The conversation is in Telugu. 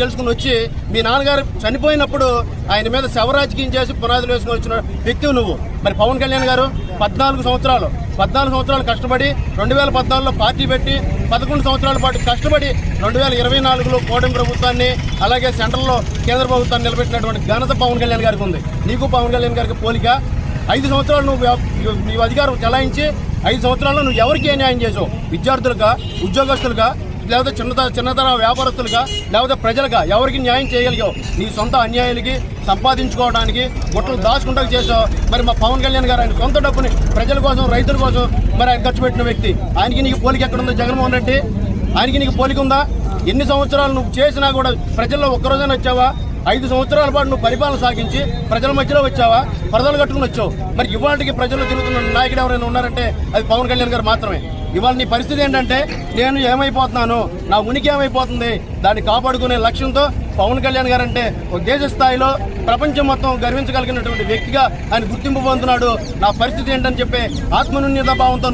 గెలుచుకుని వచ్చి మీ నాన్నగారు చనిపోయినప్పుడు ఆయన మీద శవరాజకీయం చేసి పునాదులు వేసుకుని వచ్చిన వ్యక్తివి నువ్వు. మరి పవన్ కళ్యాణ్ గారు 14 సంవత్సరాలు కష్టపడి 2014లో పార్టీ పెట్టి 11 సంవత్సరాల పాటు కష్టపడి 2024లో కూటమి ప్రభుత్వాన్ని అలాగే సెంట్రల్లో కేంద్ర ప్రభుత్వాన్ని నిలబెట్టినటువంటి ఘనత పవన్ కళ్యాణ్ గారికి ఉంది. నీకు పవన్ కళ్యాణ్ గారికి పోలిక. 5 సంవత్సరాలు నువ్వు అధికారం చెలాయించి 5 సంవత్సరాల్లో నువ్వు ఎవరికి ఏ న్యాయం చేసావు? విద్యార్థులుగా, ఉద్యోగస్తులుగా, లేకపోతే చిన్నతర వ్యాపారస్తులుగా, లేకపోతే ప్రజలుగా ఎవరికి న్యాయం చేయగలిగావు? నీ సొంత అన్యాయాలకి సంపాదించుకోవడానికి గుట్టలు దాచుకుంటూ చేసావు. మరి మా పవన్ కళ్యాణ్ గారు ఆయన సొంత డబ్బుని ప్రజల కోసం, రైతుల కోసం మరి ఆయన ఖర్చు పెట్టిన వ్యక్తి. ఆయనకి నీకు పోలిక ఎక్కడుందో? జగన్మోహన్ రెడ్డి ఆయనకి నీకు పోలిక ఉందా? ఎన్ని సంవత్సరాలు నువ్వు చేసినా కూడా ప్రజల్లో ఒక్కరోజైనా వచ్చావా? 5 సంవత్సరాల పాటు నువ్వు పరిపాలన సాగించి ప్రజల మధ్యలో వచ్చావా? పరదాలు కట్టుకుని వచ్చావు. మరి ఇవాళకి ప్రజల్లో తిరుగుతున్న నాయకుడు ఎవరైనా ఉన్నారంటే అది పవన్ కళ్యాణ్ గారు మాత్రమే. ఇవాళ నీ పరిస్థితి ఏంటంటే నేను ఏమైపోతున్నాను, నా ఉనికి ఏమైపోతుంది, దాన్ని కాపాడుకునే లక్ష్యంతో పవన్ కళ్యాణ్ గారు అంటే ఒక దేశ స్థాయిలో ప్రపంచం మొత్తం గర్వించగలిగినటువంటి వ్యక్తిగా ఆయన గుర్తింపు పొందుతున్నాడు. నా పరిస్థితి ఏంటని చెప్పి ఆత్మన్యూన్యత భావంతో